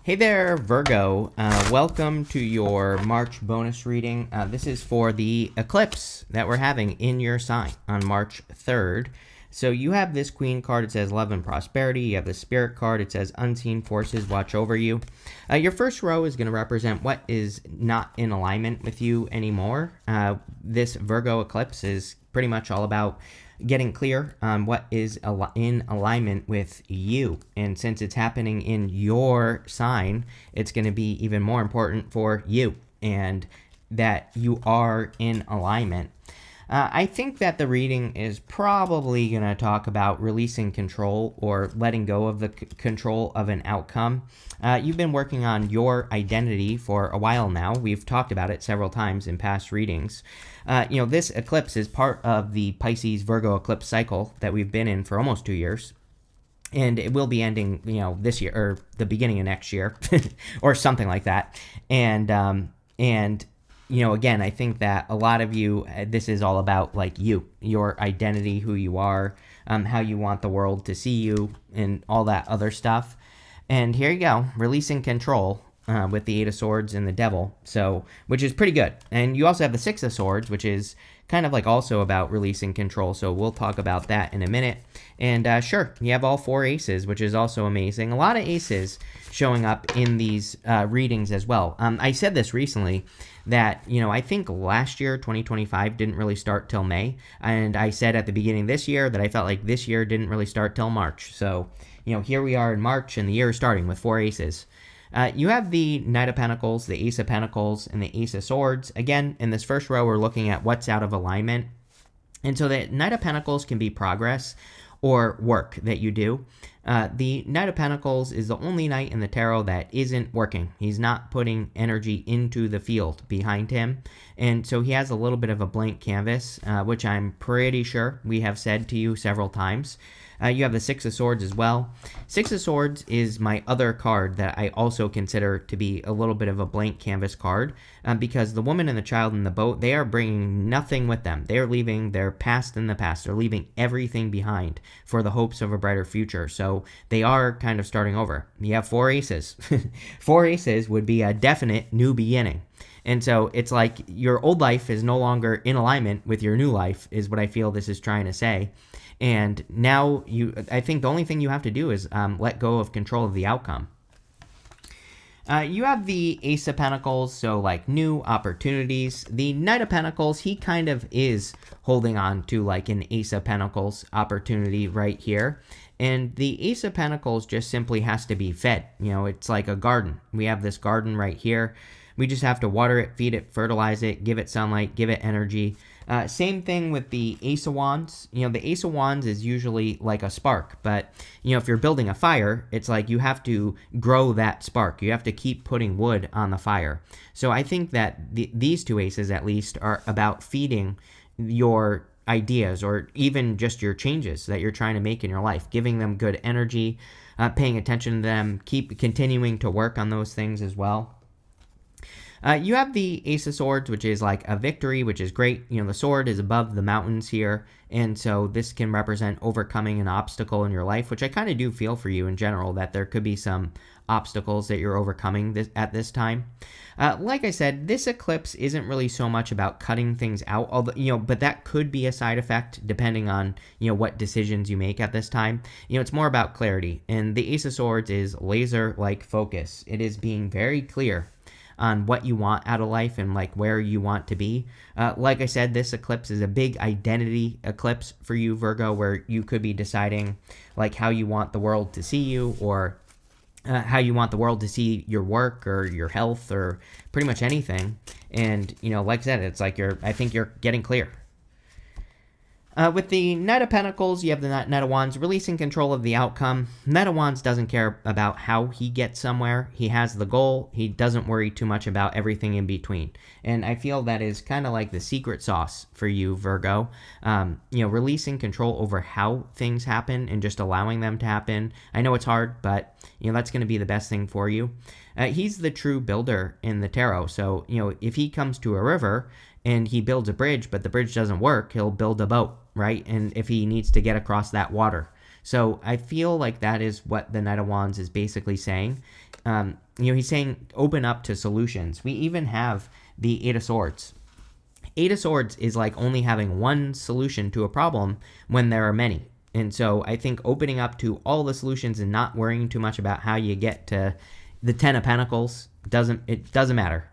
Hey there, Virgo. Welcome to your March bonus reading. This is for the eclipse that we're having in your sign on March 3rd. So you have this Queen card. It says love and prosperity. You have the Spirit card. It says unseen forces watch over you. Your first row is going to represent what is not in alignment with you anymore. This Virgo eclipse is pretty much all about getting clear on what is in alignment with you. And since it's happening in your sign, it's going to be even more important for you and that you are in alignment. I think that the reading is probably going to talk about releasing control or letting go of the control of an outcome. You've been working on your identity for a while now. We've talked about it several times in past readings. This eclipse is part of the Pisces Virgo eclipse cycle that we've been in for almost 2 years. And it will be ending, this year or the beginning of next year or something like that. And again, I think that a lot of you, this is all about like your identity, who you are, how you want the world to see you, and all that other stuff. And here you go, releasing control with the Eight of Swords and the Devil, which is pretty good. And you also have the Six of Swords, which is kind of like also about releasing control. So we'll talk about that in a minute. And sure, you have all 4 aces, which is also amazing. A lot of aces showing up in these readings as well. I said this recently that, I think last year, 2025, didn't really start till May. And I said at the beginning of this year that I felt like this year didn't really start till March. So, here we are in March and the year is starting with 4 aces. You have the Knight of Pentacles, the Ace of Pentacles, and the Ace of Swords. Again, in this first row, we're looking at what's out of alignment. And so the Knight of Pentacles can be progress or work that you do. The Knight of Pentacles is the only knight in the tarot that isn't working. He's not putting energy into the field behind him. And so he has a little bit of a blank canvas, which I'm pretty sure we have said to you several times. You have the Six of Swords as well. Six of Swords is my other card that I also consider to be a little bit of a blank canvas card because the woman and the child in the boat, they are bringing nothing with them. They're leaving their past in the past. They're leaving everything behind for the hopes of a brighter future. So they are kind of starting over. You have 4 aces. 4 aces would be a definite new beginning. And so it's like your old life is no longer in alignment with your new life is what I feel this is trying to say. And now I think the only thing you have to do is let go of control of the outcome. You have the Ace of Pentacles, so like new opportunities. The Knight of Pentacles, he kind of is holding on to like an Ace of Pentacles opportunity right here. And the Ace of Pentacles just simply has to be fed. It's like a garden. We have this garden right here. We just have to water it, feed it, fertilize it, give it sunlight, give it energy. Same thing with the Ace of Wands. The Ace of Wands is usually like a spark, but if you're building a fire, it's like you have to grow that spark. You have to keep putting wood on the fire. So I think that these 2 aces at least are about feeding your ideas or even just your changes that you're trying to make in your life, giving them good energy, paying attention to them, keep continuing to work on those things as well. You have the Ace of Swords, which is like a victory, which is great. The sword is above the mountains here. And so this can represent overcoming an obstacle in your life, which I kind of do feel for you in general, that there could be some obstacles that you're overcoming at this time. Like I said, this eclipse isn't really so much about cutting things out, although, but that could be a side effect depending on, what decisions you make at this time. It's more about clarity. And the Ace of Swords is laser-like focus. It is being very clear on what you want out of life and like where you want to be. Like I said, this eclipse is a big identity eclipse for you, Virgo, where you could be deciding like how you want the world to see you or how you want the world to see your work or your health or pretty much anything. And, like I said, it's like I think you're getting clear. With the Knight of Pentacles, you have the Knight of Wands, releasing control of the outcome. Knight of Wands doesn't care about how he gets somewhere. He has the goal. He doesn't worry too much about everything in between. And I feel that is kind of like the secret sauce for you, Virgo. Releasing control over how things happen and just allowing them to happen. I know it's hard, but, that's going to be the best thing for you. He's the true builder in the tarot. So, if he comes to a river and he builds a bridge, but the bridge doesn't work, he'll build a boat, right? And if he needs to get across that water. So I feel like that is what the Knight of Wands is basically saying. He's saying open up to solutions. We even have the Eight of Swords. Eight of Swords is like only having one solution to a problem when there are many. And so I think opening up to all the solutions and not worrying too much about how you get to the Ten of Pentacles doesn't matter.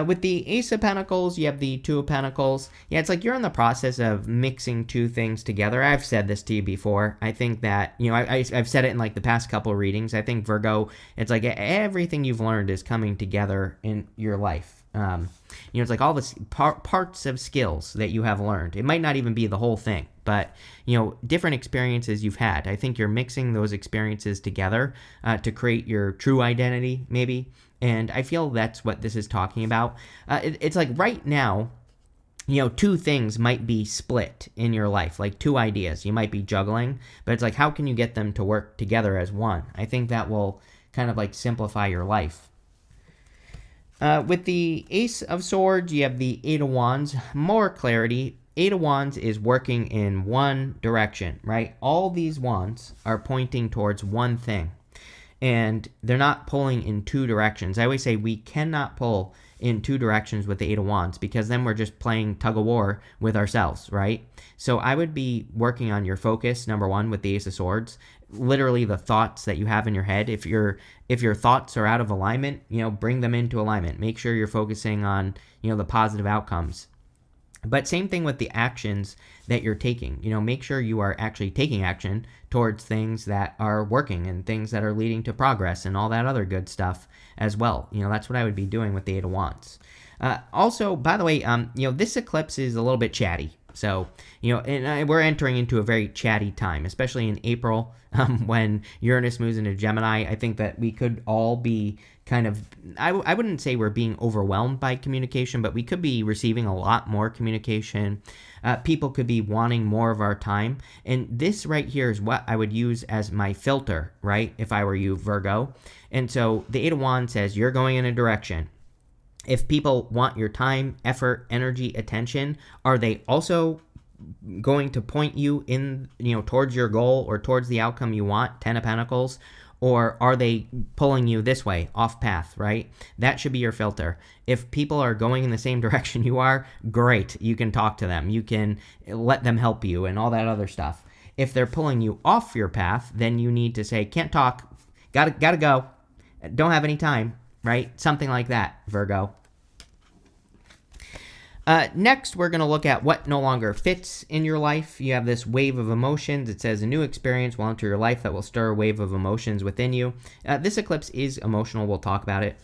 With the Ace of Pentacles, you have the Two of Pentacles. Yeah, it's like you're in the process of mixing two things together. I've said this to you before. I think that, I've said it in like the past couple of readings. I think Virgo, it's like everything you've learned is coming together in your life. It's like all the parts of skills that you have learned. It might not even be the whole thing, but, different experiences you've had. I think you're mixing those experiences together to create your true identity, maybe. And I feel that's what this is talking about. It's like right now, two things might be split in your life, like two ideas. You might be juggling, but it's like, how can you get them to work together as one? I think that will kind of like simplify your life. With the Ace of Swords, you have the Eight of Wands. More clarity. Eight of Wands is working in one direction, right? All these wands are pointing towards one thing. And they're not pulling in two directions. I always say we cannot pull in two directions with the Eight of Wands because then we're just playing tug of war with ourselves, right? So I would be working on your focus, number one, with the Ace of Swords. Literally the thoughts that you have in your head. If your thoughts are out of alignment, bring them into alignment. Make sure you're focusing on, the positive outcomes. But same thing with the actions that you're taking. Make sure you are actually taking action towards things that are working and things that are leading to progress and all that other good stuff as well. That's what I would be doing with the Eight of Wands. Also, by the way, this eclipse is a little bit chatty. So, and we're entering into a very chatty time, especially in April when Uranus moves into Gemini. I think that we could all be kind of, I wouldn't say we're being overwhelmed by communication, but we could be receiving a lot more communication. People could be wanting more of our time. And this right here is what I would use as my filter, right? If I were you, Virgo. And so the Eight of Wands says you're going in a direction. If people want your time, effort, energy, attention, are they also going to point you in, towards your goal or towards the outcome you want, Ten of Pentacles? Or are they pulling you this way, off path, right? That should be your filter. If people are going in the same direction you are, great. You can talk to them. You can let them help you and all that other stuff. If they're pulling you off your path, then you need to say, can't talk, gotta go, don't have any time, right? Something like that, Virgo. Next, we're going to look at what no longer fits in your life. You have this wave of emotions. It says a new experience will enter your life that will stir a wave of emotions within you. This eclipse is emotional. We'll talk about it.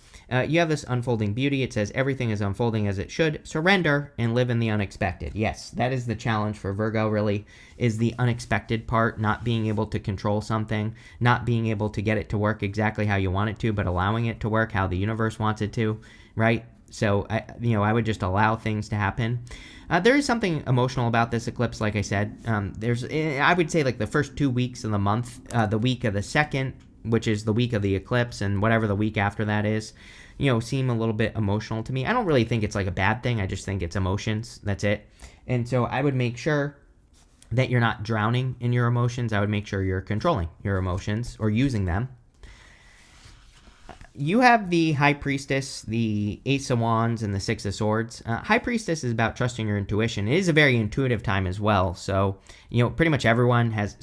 You have this unfolding beauty. It says everything is unfolding as it should. Surrender and live in the unexpected. Yes, that is the challenge for Virgo, really, is the unexpected part, not being able to control something, not being able to get it to work exactly how you want it to, but allowing it to work how the universe wants it to, right? So, I would just allow things to happen. There is something emotional about this eclipse, like I said. I would say like the first 2 weeks of the month, the week of the 2nd, which is the week of the eclipse, and whatever the week after that is, seem a little bit emotional to me. I don't really think it's like a bad thing. I just think it's emotions. That's it. And so I would make sure that you're not drowning in your emotions. I would make sure you're controlling your emotions or using them. You have the High Priestess, the Ace of Wands, and the Six of Swords. High Priestess is about trusting your intuition. It is a very intuitive time as well. So, pretty much everyone has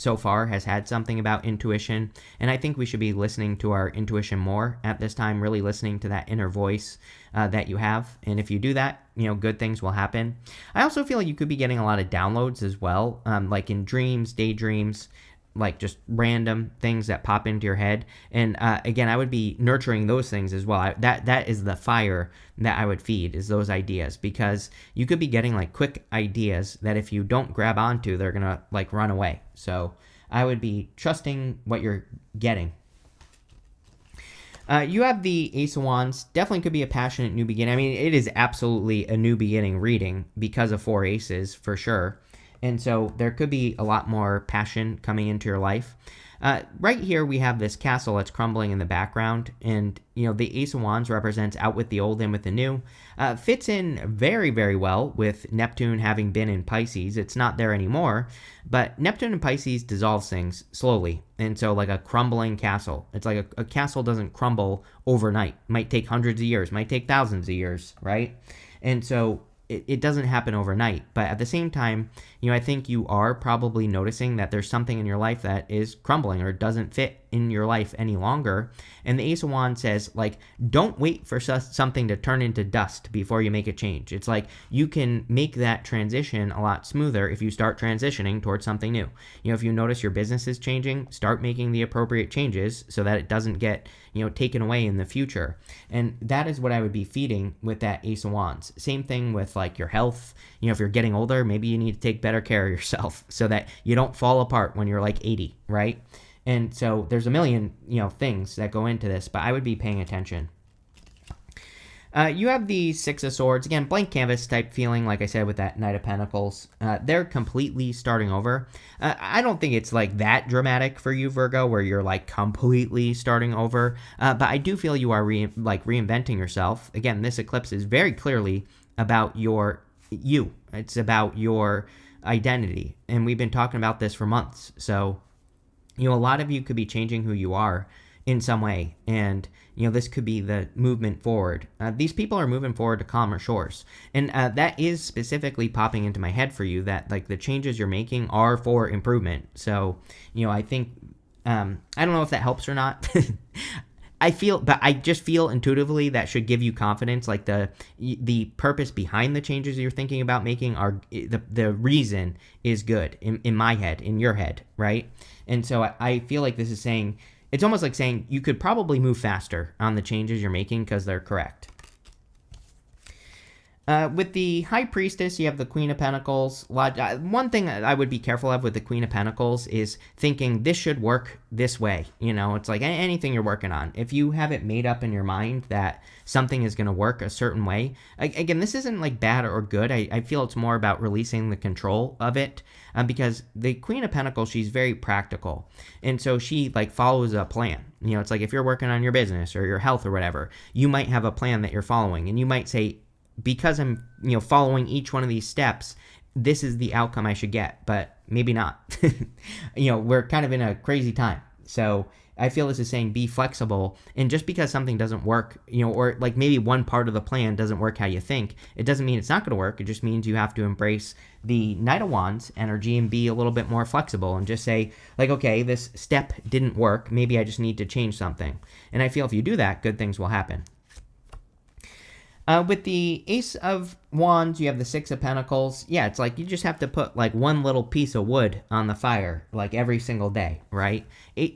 had something about intuition. And I think we should be listening to our intuition more at this time, really listening to that inner voice that you have. And if you do that, good things will happen. I also feel like you could be getting a lot of downloads as well, like in dreams, daydreams, like just random things that pop into your head. And again, I would be nurturing those things as well. That is the fire that I would feed, is those ideas, because you could be getting like quick ideas that if you don't grab onto, they're gonna like run away. So I would be trusting what you're getting. You have the Ace of Wands. Definitely could be a passionate new beginning. I mean, it is absolutely a new beginning reading because of 4 aces for sure. And so there could be a lot more passion coming into your life. Right here, we have this castle that's crumbling in the background, and the Ace of Wands represents out with the old, in with the new. Fits in very, very well with Neptune having been in Pisces. It's not there anymore, but Neptune in Pisces dissolves things slowly, and so like a crumbling castle. It's like a castle doesn't crumble overnight. It might take hundreds of years, might take thousands of years, right? And so it doesn't happen overnight. But at the same time, I think you are probably noticing that there's something in your life that is crumbling or doesn't fit in your life any longer. And the Ace of Wands says, like, don't wait for something to turn into dust before you make a change. It's like you can make that transition a lot smoother if you start transitioning towards something new. If you notice your business is changing, start making the appropriate changes so that it doesn't get, taken away in the future. And that is what I would be feeding with that Ace of Wands. Same thing with like your health. If you're getting older, maybe you need to take better care of yourself so that you don't fall apart when you're like 80, right? And so there's a million, things that go into this, but I would be paying attention. You have the Six of Swords. Again, blank canvas type feeling, like I said, with that Knight of Pentacles. They're completely starting over. I don't think it's like that dramatic for you, Virgo, where you're like completely starting over. But I do feel you are reinventing yourself. Again, this eclipse is very clearly about you. It's about your identity. And we've been talking about this for months. So, a lot of you could be changing who you are in some way. And, this could be the movement forward. These people are moving forward to calmer shores. And that is specifically popping into my head for you, that like the changes you're making are for improvement. So, I think, I don't know if that helps or not. I just feel intuitively that should give you confidence. Like the purpose behind the changes you're thinking about making are the reason is good in my head, in your head, right? And so I feel like this is saying, it's almost like saying you could probably move faster on the changes you're making because they're correct. With the High Priestess, you have the Queen of Pentacles. One thing I would be careful of with the Queen of Pentacles is thinking this should work this way. It's like anything you're working on. If you have it made up in your mind that something is going to work a certain way, again, this isn't like bad or good. I feel it's more about releasing the control of it because the Queen of Pentacles, she's very practical. And so she like follows a plan. It's like if you're working on your business or your health or whatever, you might have a plan that you're following, and you might say, because I'm, following each one of these steps, this is the outcome I should get, but maybe not. We're kind of in a crazy time. So I feel this is saying be flexible. And just because something doesn't work, or like maybe one part of the plan doesn't work how you think, it doesn't mean it's not going to work. It just means you have to embrace the Knight of Wands energy and be a little bit more flexible and just say, like, okay, this step didn't work. Maybe I just need to change something. And I feel if you do that, good things will happen. With the Ace of Wands, you have the Six of Pentacles. Yeah, it's like you just have to put like one little piece of wood on the fire like every single day, right?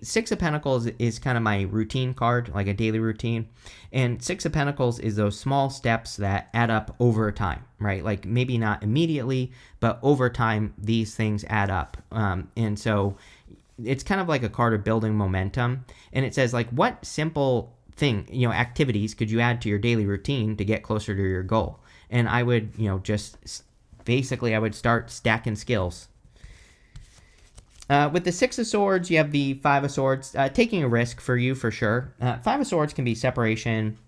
Six of Pentacles is kind of my routine card, like a daily routine. And Six of Pentacles is those small steps that add up over time, right? Like maybe not immediately, but over time, these things add up. And so it's kind of like a card of building momentum. And it says like, what simple activities could you add to your daily routine to get closer to your goal? And I would, I would start stacking skills. With the Six of Swords, you have the Five of Swords, taking a risk for you for sure. Five of Swords can be separation.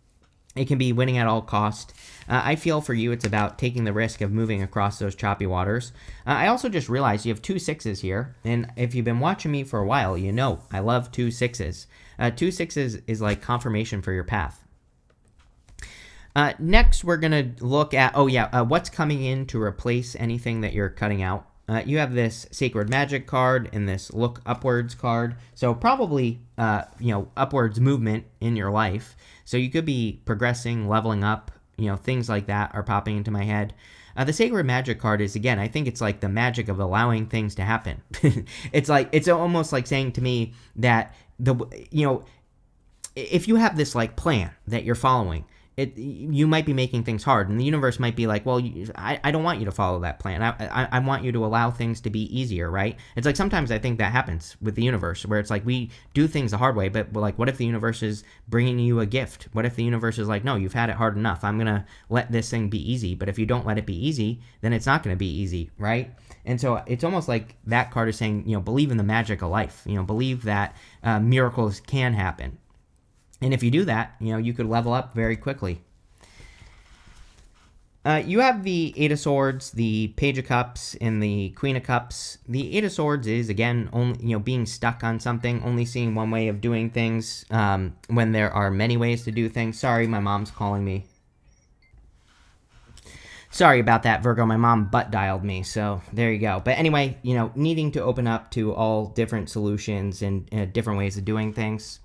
It can be winning at all cost. I feel for you, it's about taking the risk of moving across those choppy waters. I also just realized you have two sixes here. And if you've been watching me for a while, I love two sixes. Two sixes is like confirmation for your path. Next, we're going to look at, what's coming in to replace anything that you're cutting out. You have this Sacred Magic card and this Look Upwards card. So probably, upwards movement in your life. So you could be progressing, leveling up, things like that are popping into my head. The Sacred Magic card is, again, I think it's like the magic of allowing things to happen. It's almost like saying to me that if you have this like plan that you're following, you might be making things hard, and the universe might be like, well, I don't want you to follow that plan. I want you to allow things to be easier, right? It's like sometimes I think that happens with the universe, where it's like we do things the hard way, but like, what if the universe is bringing you a gift? What if the universe is like, no, you've had it hard enough. I'm gonna let this thing be easy. But if you don't let it be easy, then it's not gonna be easy, right? And so it's almost like that card is saying, believe in the magic of life. Believe that miracles can happen. And if you do that, you could level up very quickly. You have the Eight of Swords, the Page of Cups, and the Queen of Cups. The Eight of Swords is, again, only being stuck on something, only seeing one way of doing things when there are many ways to do things. Sorry, my mom's calling me. Sorry about that, Virgo. My mom butt dialed me, so there you go. But anyway, needing to open up to all different solutions and different ways of doing things.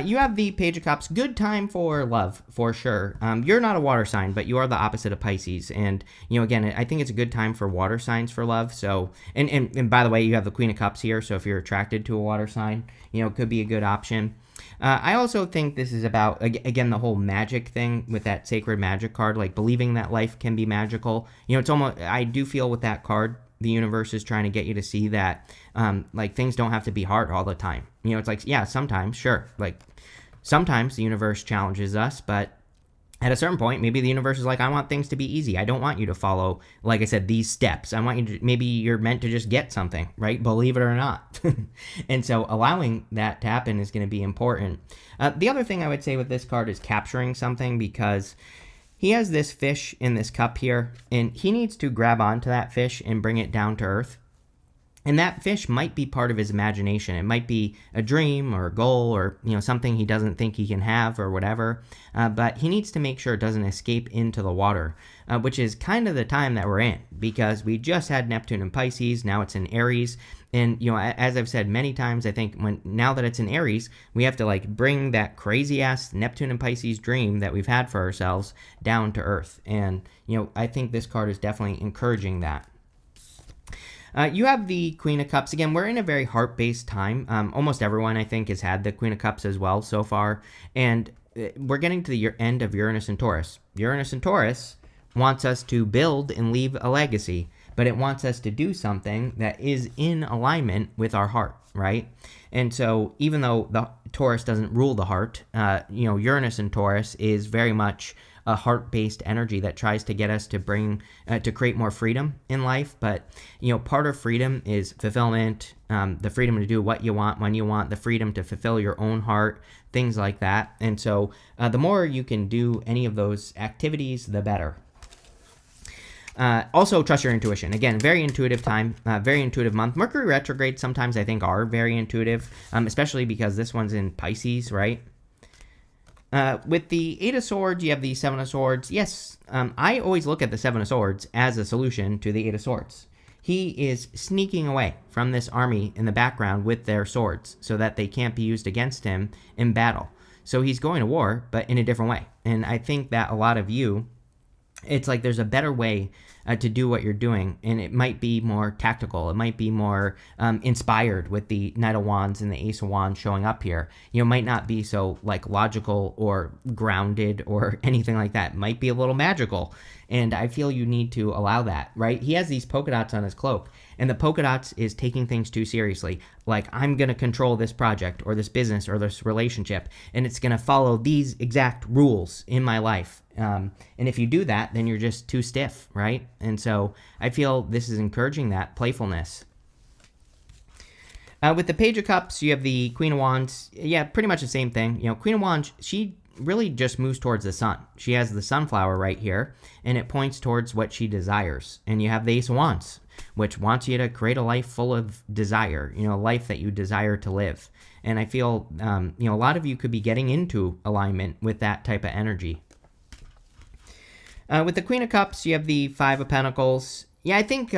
You have the Page of Cups. Good time for love, for sure. You're not a water sign, but you are the opposite of Pisces. And, again, I think it's a good time for water signs for love. So, and by the way, you have the Queen of Cups here. So if you're attracted to a water sign, it could be a good option. I also think this is about, again, the whole magic thing with that sacred magic card, like believing that life can be magical. It's almost, I do feel with that card, the universe is trying to get you to see that, like, things don't have to be hard all the time. It's like, yeah, sometimes, sure. Like, sometimes the universe challenges us, but at a certain point, maybe the universe is like, I want things to be easy. I don't want you to follow, like I said, these steps. I want you to, maybe you're meant to just get something, right? Believe it or not. And so allowing that to happen is going to be important. The other thing I would say with this card is capturing something, because he has this fish in this cup here, and he needs to grab onto that fish and bring it down to earth. And that fish might be part of his imagination. It might be a dream or a goal or, something he doesn't think he can have or whatever. But he needs to make sure it doesn't escape into the water, which is kind of the time that we're in, because we just had Neptune in Pisces. Now it's in Aries. And, as I've said many times, I think now that it's in Aries, we have to like bring that crazy ass Neptune and Pisces dream that we've had for ourselves down to earth. And, I think this card is definitely encouraging that. You have the Queen of Cups. Again, we're in a very heart-based time. Almost everyone, I think, has had the Queen of Cups as well so far. And we're getting to the end of Uranus and Taurus. Uranus and Taurus wants us to build and leave a legacy, but it wants us to do something that is in alignment with our heart, right? And so even though the Taurus doesn't rule the heart, Uranus and Taurus is very much a heart-based energy that tries to get us to to create more freedom in life. But, part of freedom is fulfillment, the freedom to do what you want, when you want, the freedom to fulfill your own heart, things like that. And so the more you can do any of those activities, the better. Also, trust your intuition. Again, very intuitive time, very intuitive month. Mercury retrograde sometimes I think are very intuitive, especially because this one's in Pisces, right? With the Eight of Swords, you have the Seven of Swords. Yes, I always look at the Seven of Swords as a solution to the Eight of Swords. He is sneaking away from this army in the background with their swords so that they can't be used against him in battle. So he's going to war, but in a different way. And I think that a lot of you, it's like there's a better way to do what you're doing, and it might be more tactical. It might be more inspired with the Knight of Wands and the Ace of Wands showing up here. It might not be so like logical or grounded or anything like that. It might be a little magical, and I feel you need to allow that, right? He has these polka dots on his cloak, and the polka dots is taking things too seriously. Like, I'm going to control this project or this business or this relationship, and it's going to follow these exact rules in my life. And if you do that, then you're just too stiff, right? And so I feel this is encouraging that playfulness. With the Page of Cups, you have the Queen of Wands. Yeah, pretty much the same thing. Queen of Wands, she really just moves towards the sun. She has the sunflower right here, and it points towards what she desires. And you have the Ace of Wands, which wants you to create a life full of desire, a life that you desire to live. And I feel, a lot of you could be getting into alignment with that type of energy. With the Queen of Cups, you have the Five of Pentacles. Yeah, I think,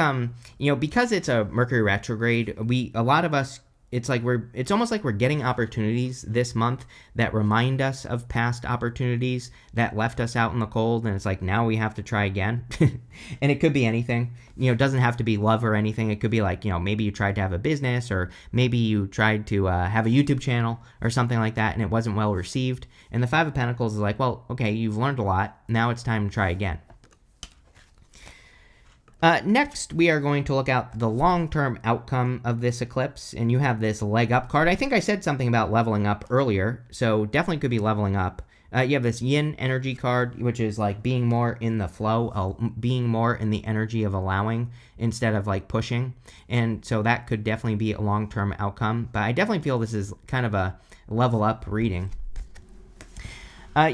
because it's a Mercury retrograde, a lot of us it's almost like we're getting opportunities this month that remind us of past opportunities that left us out in the cold, and it's like now we have to try again. And it could be anything. It doesn't have to be love or anything. It could be like, maybe you tried to have a business, or maybe you tried to have a YouTube channel or something like that and it wasn't well received. And the Five of Pentacles is like, well, okay, you've learned a lot, now it's time to try again. Next, we are going to look at the long-term outcome of this eclipse, and you have this leg up card. I think I said something about leveling up earlier, so definitely could be leveling up. You have this yin energy card, which is like being more in the flow, being more in the energy of allowing instead of like pushing. And so that could definitely be a long-term outcome, but I definitely feel this is kind of a level up reading.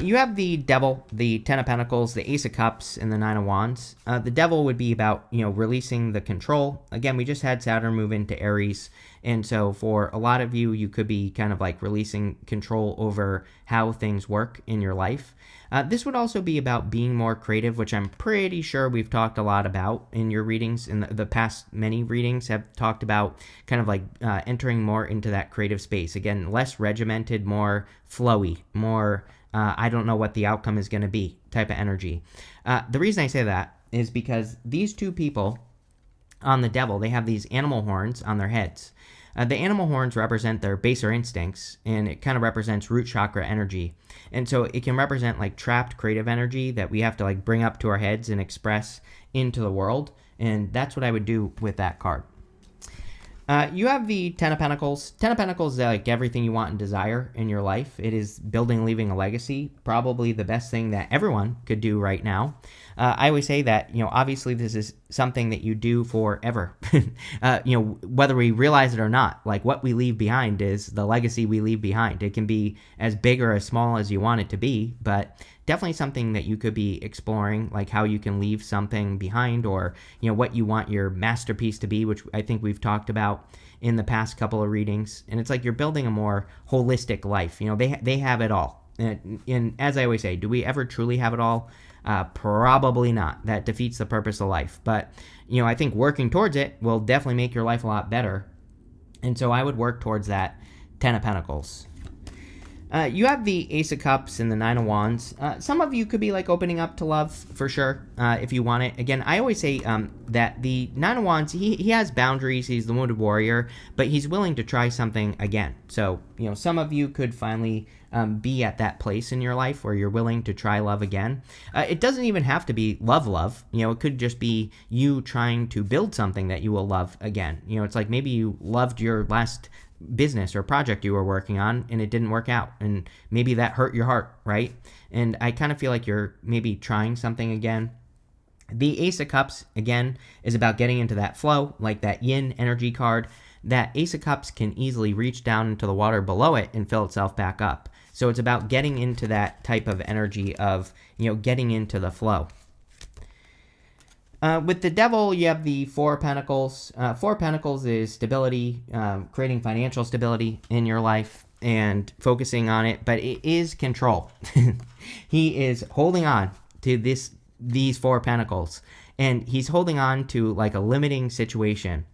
You have the Devil, the Ten of Pentacles, the Ace of Cups, and the Nine of Wands. The Devil would be about, releasing the control. Again, we just had Saturn move into Aries, and so for a lot of you, you could be kind of like releasing control over how things work in your life. This would also be about being more creative, which I'm pretty sure we've talked a lot about in your readings. In the past many readings have talked about kind of like entering more into that creative space. Again, less regimented, more flowy, more I don't know what the outcome is going to be type of energy. The reason I say that is because these two people on the Devil, they have these animal horns on their heads. The animal horns represent their baser instincts, and it kind of represents root chakra energy. And so it can represent like trapped creative energy that we have to like bring up to our heads and express into the world. And that's what I would do with that card. You have the Ten of Pentacles. Ten of Pentacles is like everything you want and desire in your life. It is building, leaving a legacy. Probably the best thing that everyone could do right now. I always say that, obviously this is something that you do forever. Whether we realize it or not, like what we leave behind is the legacy we leave behind. It can be as big or as small as you want it to be, but definitely something that you could be exploring, like how you can leave something behind, or what you want your masterpiece to be, which I think we've talked about in the past couple of readings. And it's like you're building a more holistic life. They have it all. And as I always say, do we ever truly have it all? Probably not. That defeats the purpose of life. But I think working towards it will definitely make your life a lot better. And so I would work towards that Ten of Pentacles. You have the Ace of Cups and the Nine of Wands. Some of you could be like opening up to love for sure, if you want it. Again, I always say that the Nine of Wands, he has boundaries. He's the wounded warrior, but he's willing to try something again. So, some of you could finally be at that place in your life where you're willing to try love again. It doesn't even have to be love. It could just be you trying to build something that you will love again. It's like maybe you loved your last business or project you were working on and it didn't work out, and maybe that hurt your heart, right? And I kind of feel like you're maybe trying something again. The Ace of Cups, again, is about getting into that flow, like that yin energy card. That Ace of Cups can easily reach down into the water below it and fill itself back up. So it's about getting into that type of energy of, getting into the flow. With the Devil, you have the Four of Pentacles. Four of Pentacles is stability, creating financial stability in your life and focusing on it, but it is control. He is holding on to these Four of Pentacles, and he's holding on to like a limiting situation.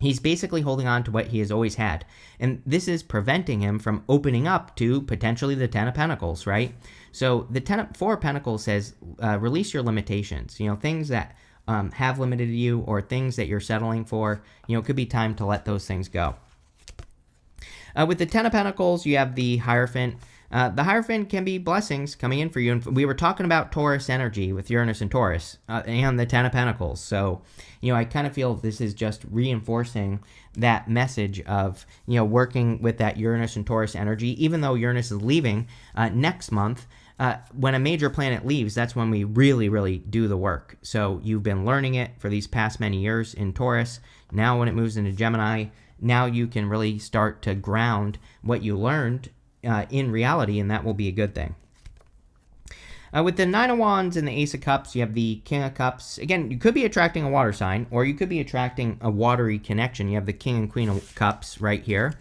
He's basically holding on to what he has always had, and this is preventing him from opening up to potentially the Ten of Pentacles, right? So the Four of Pentacles says, release your limitations, things that have limited you, or things that you're settling for. It could be time to let those things go. With the Ten of Pentacles, you have the Hierophant. The Hierophant can be blessings coming in for you. And we were talking about Taurus energy with Uranus and Taurus and the Ten of Pentacles. So, I kind of feel this is just reinforcing that message of, working with that Uranus and Taurus energy, even though Uranus is leaving next month. When a major planet leaves, that's when we really, really do the work. So you've been learning it for these past many years in Taurus. Now when it moves into Gemini, now you can really start to ground what you learned in reality, and that will be a good thing. With the Nine of Wands and the Ace of Cups, you have the King of Cups. Again, you could be attracting a water sign, or you could be attracting a watery connection. You have the King and Queen of Cups right here.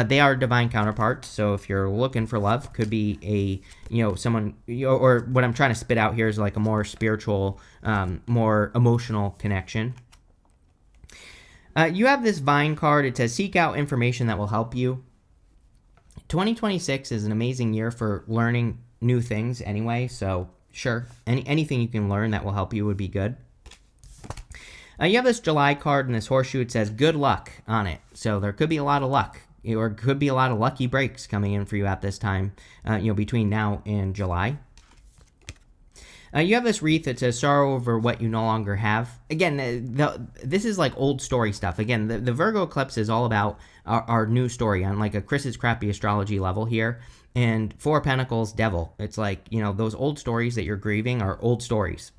They are divine counterparts, so if you're looking for love, could be someone, or what I'm trying to spit out here is like a more spiritual, more emotional connection. You have this Vine card. It says seek out information that will help you. 2026 is an amazing year for learning new things anyway, so sure, anything you can learn that will help you would be good. You have this July card and this horseshoe. It says good luck on it, so there could be a lot of luck, or could be a lot of lucky breaks coming in for you at this time, between now and July. You have this wreath that says sorrow over what you no longer have. Again, this is like old story stuff. Again, the Virgo eclipse is all about our new story on like a Chris's crappy astrology level here. And Four of Pentacles, Devil. It's like, those old stories that you're grieving are old stories.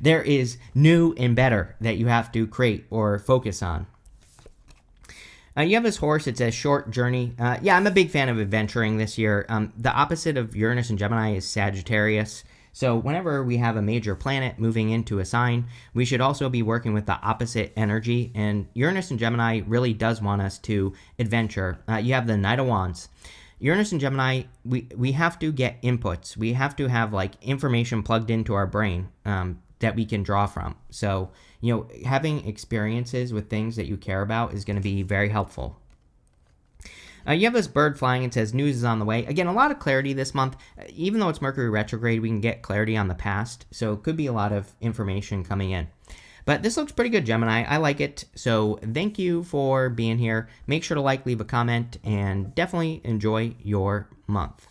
There is new and better that you have to create or focus on. You have this horse. It says short journey. Yeah, I'm a big fan of adventuring this year. The opposite of Uranus and Gemini is Sagittarius. So whenever we have a major planet moving into a sign, we should also be working with the opposite energy. And Uranus and Gemini really does want us to adventure. You have the Knight of Wands. Uranus and Gemini, we have to get inputs. We have to have like information plugged into our brain that we can draw from. So, having experiences with things that you care about is going to be very helpful. You have this bird flying. It says news is on the way. Again, a lot of clarity this month. Even though it's Mercury retrograde, we can get clarity on the past. So it could be a lot of information coming in. But this looks pretty good, Gemini. I like it. So thank you for being here. Make sure to like, leave a comment, and definitely enjoy your month.